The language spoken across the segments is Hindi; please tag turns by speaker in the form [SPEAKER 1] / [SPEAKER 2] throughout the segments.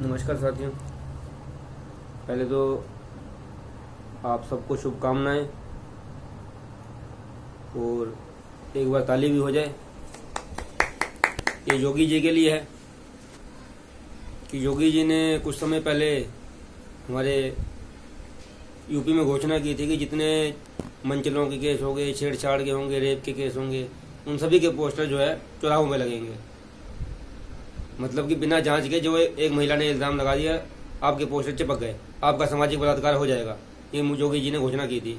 [SPEAKER 1] नमस्कार साथियों, पहले तो आप सबको शुभकामनाएं और एक बार ताली भी हो जाए। ये योगी जी के लिए है कि योगी जी ने कुछ समय पहले हमारे यूपी में घोषणा की थी कि जितने मंचलों के केस हो गए, छेड़छाड़ के होंगे, रेप के केस होंगे, उन सभी के पोस्टर जो है चौराहों में लगेंगे। मतलब कि बिना जांच के जो एक महिला ने इल्जाम लगा दिया, आपके पोस्टर चिपक गए, आपका सामाजिक बलात्कार हो जाएगा। ये योगी जी ने घोषणा की थी।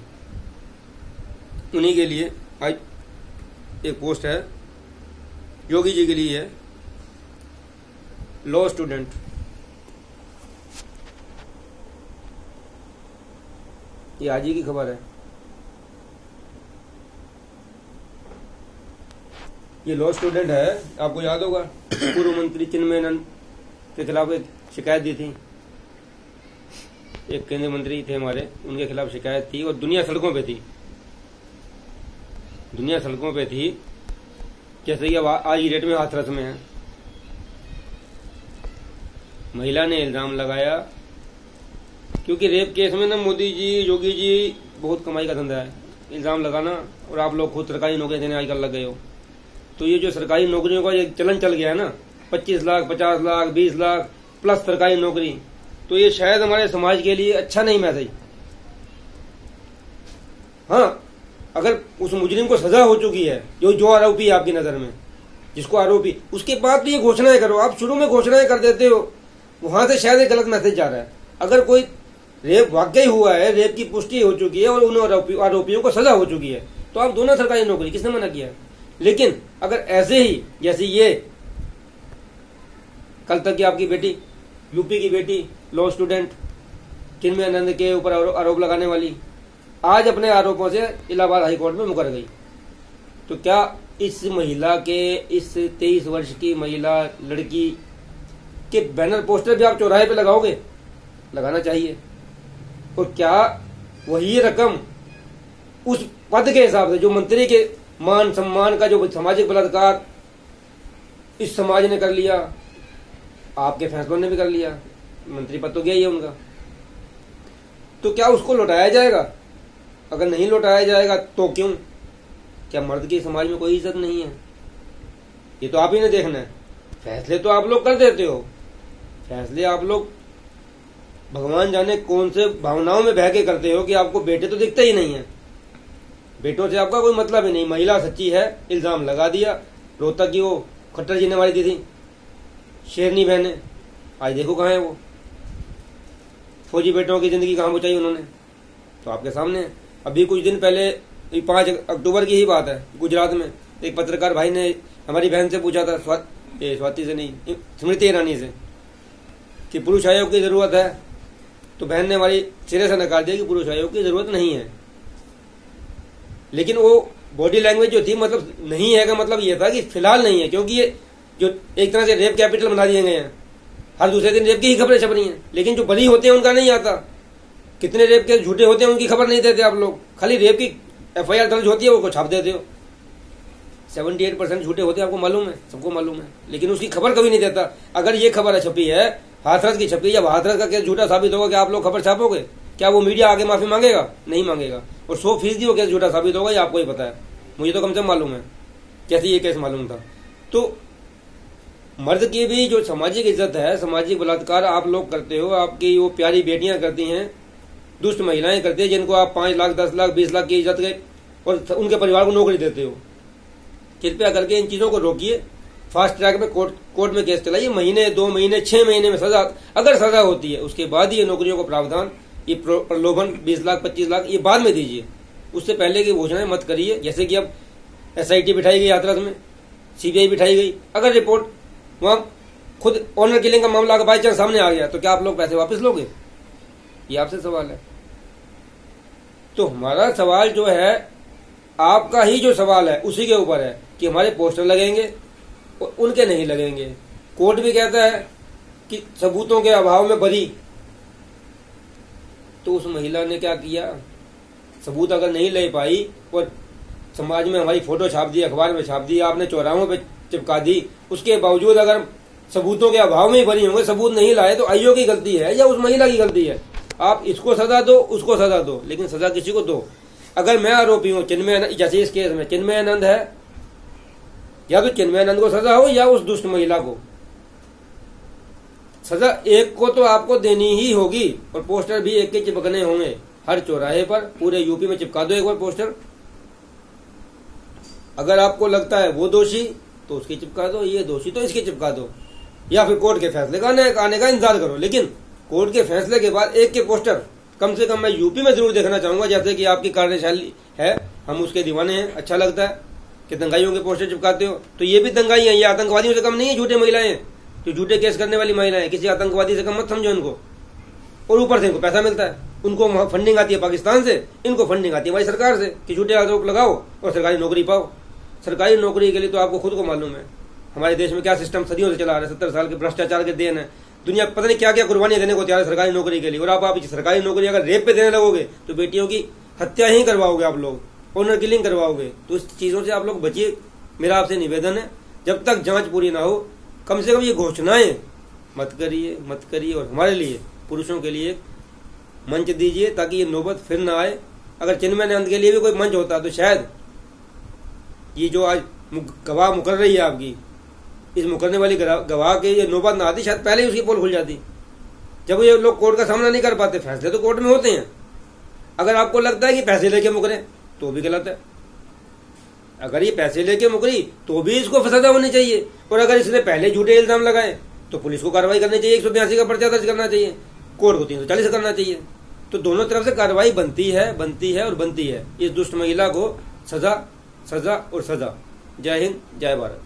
[SPEAKER 1] उन्हीं के लिए आज एक पोस्ट है, योगी जी के लिए है। लॉ स्टूडेंट, ये आज ही की खबर है। ये लॉ स्टूडेंट है, आपको याद होगा पूर्व मंत्री चिन्मयानंद के खिलाफ एक शिकायत दी थी। एक केंद्रीय मंत्री थे हमारे, उनके खिलाफ शिकायत थी और दुनिया सड़कों पे थी। दुनिया सड़कों पे थी, जैसे कि अब आज की डेट में हाथरस में है। महिला ने इल्जाम लगाया, क्योंकि रेप केस में ना मोदी जी, योगी जी बहुत कमाई का धंधा है, इल्जाम लगाना। और आप लोग खुद सरकारी नौकरी देने आजकल लग गए हो। तो ये जो सरकारी नौकरियों का एक चलन चल गया है ना, 25 लाख, 50 लाख, 20 लाख प्लस सरकारी नौकरी, तो ये शायद हमारे समाज के लिए अच्छा नहीं मैसेज। हाँ, अगर उस मुजरिम को सजा हो चुकी है, जो आरोपी है आपकी नजर में, जिसको आरोपी, उसके बाद तो ये घोषणाएं करो। आप शुरू में घोषणाएं कर देते हो, वहां से शायद एक गलत मैसेज जा रहा है। अगर कोई रेप वाकई हुआ है, रेप की पुष्टि हो चुकी है और उन आरोपियों को सजा हो चुकी है, तो आप दोनों सरकारी नौकरी, किसने मना किया है? लेकिन अगर ऐसे ही जैसे ये कल तक की आपकी बेटी, यूपी की बेटी, लॉ स्टूडेंट, चिन्मयानंद के ऊपर आरोप लगाने वाली, आज अपने आरोपों से इलाहाबाद हाईकोर्ट में मुकर गई, तो क्या इस महिला के, इस 23 वर्ष की महिला लड़की के बैनर पोस्टर भी आप चौराहे पे लगाओगे? लगाना चाहिए। और क्या वही रकम उस पद के हिसाब से, जो मंत्री के मान सम्मान का जो सामाजिक बलात्कार इस समाज ने कर लिया, आपके फैसलों ने भी कर लिया, मंत्री पद तो गया ही है उनका, तो क्या उसको लौटाया जाएगा? अगर नहीं लौटाया जाएगा तो क्यों? क्या मर्द की समाज में कोई इज्जत नहीं है? ये तो आप ही ने देखना है। फैसले तो आप लोग कर देते हो, फैसले आप लोग भगवान जाने कौन से भावनाओं में बह के करते हो कि आपको बेटे तो दिखते ही नहीं है। बेटों से आपका कोई मतलब ही नहीं। महिला सच्ची है, इल्जाम लगा दिया। रोहतक की वो खट्टर जी ने मारी दी थी, शेरनी बहने, आज देखो कहाँ है वो। फौजी बेटों की जिंदगी कहाँ बचाई उन्होंने, तो आपके सामने है। अभी कुछ दिन पहले, 5 अक्टूबर की ही बात है, गुजरात में एक पत्रकार भाई ने हमारी बहन से पूछा था, स्वाति से नहीं, स्मृति ईरानी से, कि पुरुष आयोग की जरूरत है, तो बहन ने हमारी सिरे से नकार दिया कि पुरुष आयोग की जरूरत नहीं है। लेकिन वो बॉडी लैंग्वेज जो थी, मतलब नहीं है का मतलब ये था कि फिलहाल नहीं है, क्योंकि ये जो एक तरह से रेप कैपिटल बना दिए गए हैं, हर दूसरे दिन रेप की ही खबरें छप रही हैं। लेकिन जो बरी होते हैं उनका नहीं आता, कितने रेप के झूठे होते हैं उनकी खबर नहीं देते आप लोग। खाली रेप की FIR दर्ज होती है, वो छाप देते हो। 78% झूठे होते हैं, आपको मालूम है, सबको मालूम है, लेकिन उसकी खबर कभी नहीं देता। अगर ये खबर छपी है, हाथरस की छपी, जब हाथरस का केस झूठा साबित होगा, क्या आप लोग खबर छापोगे? क्या वो मीडिया आगे माफी मांगेगा? नहीं मांगेगा। और 100% वो केस झूठा साबित होगा, ये आपको ही पता है, मुझे तो कम से कम मालूम है, कैसे ये केस मालूम था। तो मर्द की भी जो सामाजिक इज्जत है, सामाजिक बलात्कार आप लोग करते हो, आपकी वो प्यारी बेटियां करती हैं, दुष्ट महिलाएं करती हैं, जिनको आप 5 लाख, 10 लाख, 20 लाख की इज्जत के और उनके परिवार को नौकरी देते हो। कृपया करके इन चीजों को रोकिए। फास्ट ट्रैक में कोर्ट में केस चलाइए, महीने, 2 महीने, 6 महीने में सजा, अगर सजा होती है, उसके बाद ही ये नौकरियों का प्रावधान, ये प्रलोभन 20 लाख, 25 लाख, ये बाद में दीजिए। उससे पहले की घोषणाएं मत करिए। जैसे कि अब SIT बिठाई गई हाथरस में, CBI बिठाई गई, अगर रिपोर्ट वहां खुद ऑनर किलिंग का मामला अगर बाई चांस सामने आ गया, तो क्या आप लोग पैसे वापस लोगे? ये आपसे सवाल है। तो हमारा सवाल जो है, आपका ही जो सवाल है उसी के ऊपर है कि हमारे पोस्टर लगेंगे और उनके नहीं लगेंगे। कोर्ट भी कहता है कि सबूतों के अभाव में बरी, तो उस महिला ने क्या किया? सबूत अगर नहीं ले पाई और समाज में हमारी फोटो छाप दी, अखबार में छाप दी, आपने चौराहों पे चिपका दी, उसके बावजूद अगर सबूतों के अभाव में ही बरी होंगे, सबूत नहीं लाए तो आईओ की गलती है या उस महिला की गलती है। आप इसको सजा दो, उसको सजा दो, लेकिन सजा किसी को दो। अगर मैं आरोपी हूं चिन्मयानंद, जैसे इस केस में चिन्मयानंद है, या तो चिन्मयानंद को सजा हो या उस दुष्ट महिला को सजा, एक को तो आपको देनी ही होगी। और पोस्टर भी एक के चिपकने होंगे हर चौराहे पर, पूरे यूपी में चिपका दो एक बार पोस्टर। अगर आपको लगता है वो दोषी तो उसकी चिपका दो, ये दोषी तो इसकी चिपका दो, या फिर कोर्ट के फैसले का आने का इंतजार करो। लेकिन कोर्ट के फैसले के बाद एक के पोस्टर कम से कम मैं यूपी में जरूर देखना चाहूंगा। जैसे कि आपकी कार्यशैली है, हम उसके दीवाने हैं, अच्छा लगता है कि दंगाइयों के पोस्टर चिपकाते हो, तो ये भी दंगाई है, ये आतंकवादियों से कम नहीं है। झूठे महिलाएं, जो झूठे केस करने वाली महिलाएं, किसी आतंकवादी से कम मत समझो इनको। और ऊपर से इनको पैसा मिलता है, उनको फंडिंग आती है पाकिस्तान से, इनको फंडिंग आती है हमारी सरकार से कि झूठे आरोप लगाओ और सरकारी नौकरी पाओ। सरकारी नौकरी के लिए तो आपको खुद को मालूम है हमारे देश में क्या सिस्टम सदियों से चला रहा है, 70 साल के भ्रष्टाचार के देन है। दुनिया पता नहीं क्या क्या कुर्बानियां देने को तैयार है सरकारी नौकरी के लिए। और आप सरकारी नौकरी अगर रेप पे देने लगोगे तो बेटियों की हत्या ही करवाओगे आप लोग, ऑनर किलिंग करवाओगे। तो इस चीजों से आप लोग बचिए, मेरा आपसे निवेदन है। जब तक जांच पूरी ना हो, कम से कम ये घोषणाएं मत करिए। और हमारे लिए, पुरुषों के लिए मंच दीजिए ताकि ये नौबत फिर ना आए। अगर चिन्मयानंद के लिए भी कोई मंच होता तो शायद ये जो आज गवाह मुकर रही है आपकी, इस मुकरने वाली गवाह के ये नौबत ना आती, शायद पहले ही उसकी पोल खुल जाती। जब ये लोग कोर्ट का सामना नहीं कर पाते, फैसले तो कोर्ट में होते हैं। अगर आपको लगता है कि पैसे लेके मुकरे तो भी गलत है। अगर ये पैसे लेके मुकरी तो भी इसको सजा होनी चाहिए। और अगर इसने पहले झूठे इल्जाम लगाए तो पुलिस को कार्रवाई करनी चाहिए, 182 का पर्चा दर्ज करना चाहिए, कोर्ट को 340 करना चाहिए। तो दोनों तरफ से कार्रवाई बनती है। इस दुष्ट महिला को सजा और सजा। जय हिंद, जय भारत।